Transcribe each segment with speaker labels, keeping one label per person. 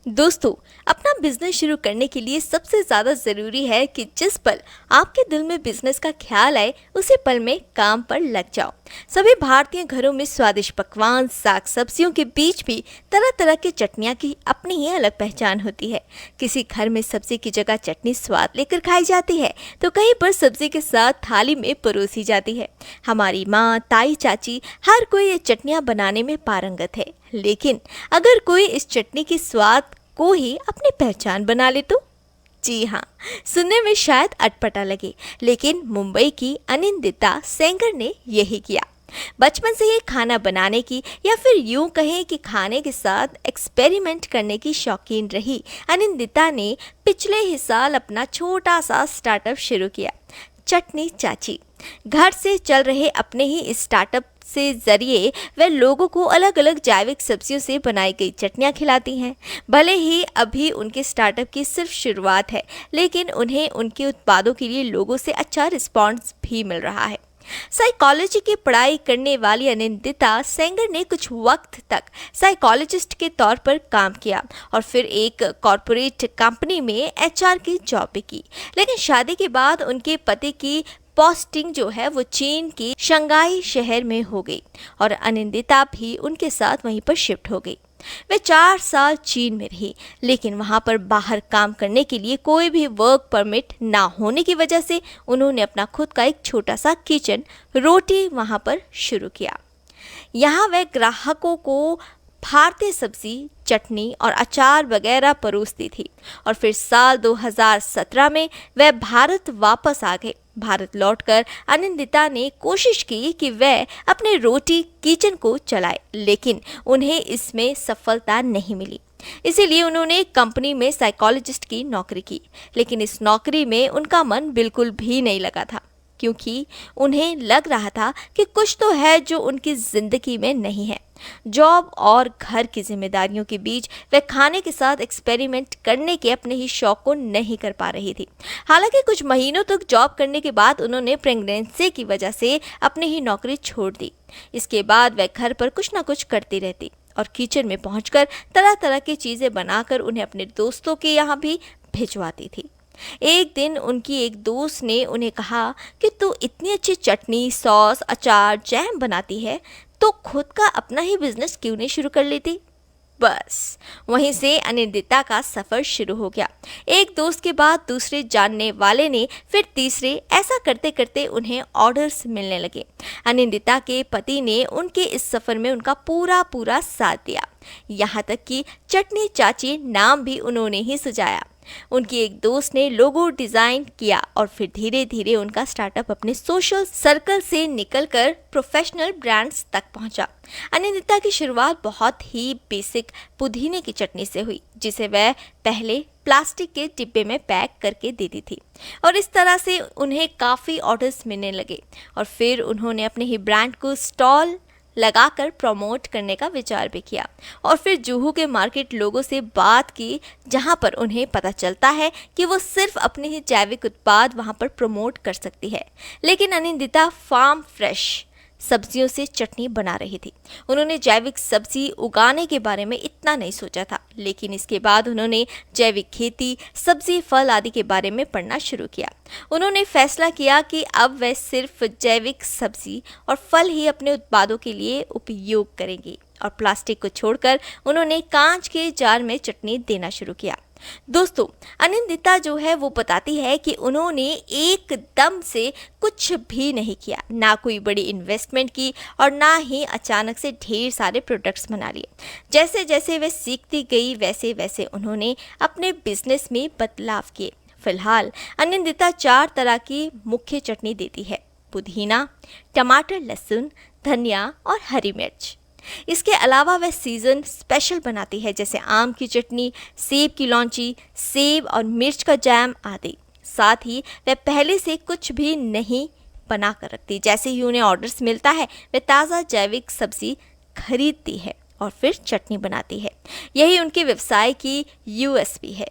Speaker 1: दोस्तों, अपना बिजनेस शुरू करने के लिए सबसे ज़्यादा ज़रूरी है कि जिस पल आपके दिल में बिजनेस का ख्याल आए उसी पल में काम पर लग जाओ। सभी भारतीय घरों में स्वादिष्ट पकवान, साग सब्जियों के बीच भी तरह तरह की चटनियाँ की अपनी ही अलग पहचान होती है। किसी घर में सब्जी की जगह चटनी स्वाद लेकर खाई जाती है तो कहीं पर सब्जी के साथ थाली में परोसी जाती है। हमारी माँ, ताई, चाची हर कोई ये चटनियाँ बनाने में पारंगत है। लेकिन अगर कोई इस चटनी की स्वाद को ही अपनी पहचान बना ले तो? जी हाँ, सुनने में शायद अटपटा लगे, लेकिन मुंबई की अनिंदिता सेंगर ने यही किया। बचपन से ही खाना बनाने की या फिर यूं कहें कि खाने के साथ एक्सपेरिमेंट करने की शौकीन रही अनिंदिता ने पिछले ही साल अपना छोटा सा स्टार्टअप शुरू किया, चटनी चाची। घर से चल रहे अपने ही इस स्टार्टअप से जरिए वे लोगों को अलग अलग जैविक सब्जियों से बनाई गई चटनियाँ खिलाती हैं। भले ही अभी उनके स्टार्टअप की सिर्फ शुरुआत है, लेकिन उन्हें उनके उत्पादों के लिए लोगों से अच्छा रिस्पांस भी मिल रहा है। साइकोलॉजी की पढ़ाई करने वाली अनिंदिता सेंगर ने कुछ वक्त तक साइकोलॉजिस्ट के तौर पर काम किया और फिर एक कॉरपोरेट कंपनी में एचआर की जॉब भी की। लेकिन शादी के बाद उनके पति की पोस्टिंग जो है वो चीन की शंघाई शहर में हो गई और अनिंदिता भी उनके साथ वहीं पर शिफ्ट हो गई। वे 4 साल चीन में रही, लेकिन वहां पर बाहर काम करने के लिए कोई भी वर्क परमिट ना होने की वजह से उन्होंने अपना खुद का एक छोटा सा किचन रोटी वहां पर शुरू किया। यहाँ वह ग्राहकों को भारतीय सब्जी, चटनी और अचार वगैरह परोसती थी और फिर साल 2017 में वह भारत वापस आ गए। भारत लौटकर अनिंदिता ने कोशिश की कि वह अपने रोटी किचन को चलाए, लेकिन उन्हें इसमें सफलता नहीं मिली। इसीलिए उन्होंने कंपनी में साइकोलॉजिस्ट की नौकरी की, लेकिन इस नौकरी में उनका मन बिल्कुल भी नहीं लगा था, क्योंकि उन्हें लग रहा था कि कुछ तो है जो उनकी जिंदगी में नहीं है। जॉब और घर की जिम्मेदारियों के बीच वह खाने के साथ एक्सपेरिमेंट करने के अपने ही शौक को नहीं कर पा रही थी। हालांकि कुछ महीनों तक जॉब करने के बाद उन्होंने प्रेगनेंसी की वजह से अपनी ही नौकरी छोड़ दी। इसके बाद वह घर पर कुछ ना कुछ करती रहती और किचन में पहुंचकर तरह तरह की चीजें बनाकर उन्हें अपने दोस्तों के यहाँ भी भिजवाती थी। एक दिन उनकी एक दोस्त ने उन्हें कहा कि तू इतनी अच्छी चटनी, सॉस, अचार, जैम बनाती है तो खुद का अपना ही बिजनेस क्यों नहीं शुरू कर लेती। बस वहीं से अनिंदिता का सफर शुरू हो गया। एक दोस्त के बाद दूसरे जानने वाले ने, फिर तीसरे, ऐसा करते करते उन्हें ऑर्डर्स मिलने लगे। अनिंदिता के पति ने उनके इस सफर में उनका पूरा पूरा साथ दिया। यहाँ तक कि चटनी चाची नाम भी उन्होंने ही सुझाया। उनकी एक दोस्त ने लोगो डिजाइन किया और फिर धीरे धीरे उनका स्टार्टअप अपने सोशल सर्कल से निकलकर प्रोफेशनल ब्रांड्स तक पहुंचा। अनिंदिता की शुरुआत बहुत ही बेसिक पुदीने की चटनी से हुई, जिसे वह पहले प्लास्टिक के डिब्बे में पैक करके देती थी और इस तरह से उन्हें काफ़ी ऑर्डर्स मिलने लगे और फिर उन्होंने अपने ही ब्रांड को स्टॉल लगाकर प्रमोट करने का विचार भी किया और फिर जुहू के मार्केट लोगों से बात की, जहां पर उन्हें पता चलता है कि वो सिर्फ अपने ही जैविक उत्पाद वहां पर प्रमोट कर सकती है। लेकिन अनिंदिता फार्म फ्रेश सब्जियों से चटनी बना रही थी। उन्होंने जैविक सब्जी उगाने के बारे में इतना नहीं सोचा था, लेकिन इसके बाद उन्होंने जैविक खेती, सब्जी, फल आदि के बारे में पढ़ना शुरू किया। उन्होंने फैसला किया कि अब वह सिर्फ जैविक सब्जी और फल ही अपने उत्पादों के लिए उपयोग करेंगी और प्लास्टिक को छोड़कर उन्होंने कांच के जार में चटनी देना शुरू किया। दोस्तों, अनिंदिता जो है वो बताती है कि उन्होंने एकदम से कुछ भी नहीं किया, ना कोई बड़ी इन्वेस्टमेंट की और ना ही अचानक से ढेर सारे प्रोडक्ट्स बना लिए। जैसे जैसे वे सीखती गई वैसे वैसे उन्होंने अपने बिजनेस में बदलाव किए। फिलहाल अनिंदिता 4 तरह की मुख्य चटनी देती है: पुदीना, टमाटर, लहसुन, धनिया और हरी मिर्च। इसके अलावा वह सीजन स्पेशल बनाती है, जैसे आम की चटनी, सेब की लौंची, सेब और मिर्च का जैम आदि। साथ ही वह पहले से कुछ भी नहीं बना कर रखती। जैसे ही उन्हें ऑर्डर्स मिलता है वह ताज़ा जैविक सब्जी खरीदती है और फिर चटनी बनाती है। यही उनके व्यवसाय की यूएसपी है।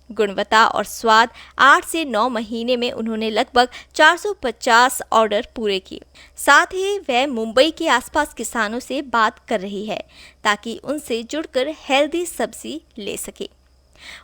Speaker 1: गुणवत्ता और स्वाद 8 से 9 महीने में उन्होंने लगभग 450 ऑर्डर पूरे किए। साथ ही वह मुंबई के आसपास किसानों से बात कर रही है ताकि उनसे जुड़कर हेल्दी सब्जी ले सके।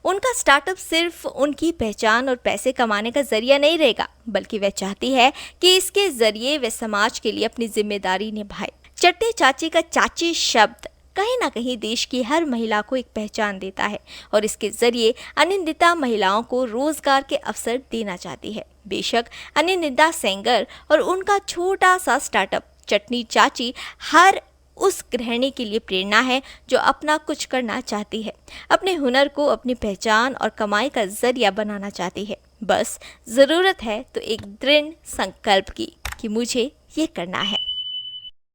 Speaker 1: उनका स्टार्टअप सिर्फ उनकी पहचान और पैसे कमाने का जरिया नहीं रहेगा, बल्कि वह चाहती है कि इसके जरिए वे समाज के लिए अपनी जिम्मेदारी निभाए। चट्टी चाची का चाची शब्द कहीं ना कहीं देश की हर महिला को एक पहचान देता है और इसके जरिए अनिंदिता महिलाओं को रोजगार के अवसर देना चाहती है। बेशक अनिंदिता सेंगर और उनका छोटा सा स्टार्टअप चटनी चाची हर उस गृहिणी के लिए प्रेरणा है जो अपना कुछ करना चाहती है, अपने हुनर को अपनी पहचान और कमाई का जरिया बनाना चाहती है। बस ज़रूरत है तो एक दृढ़ संकल्प की कि मुझे ये करना है।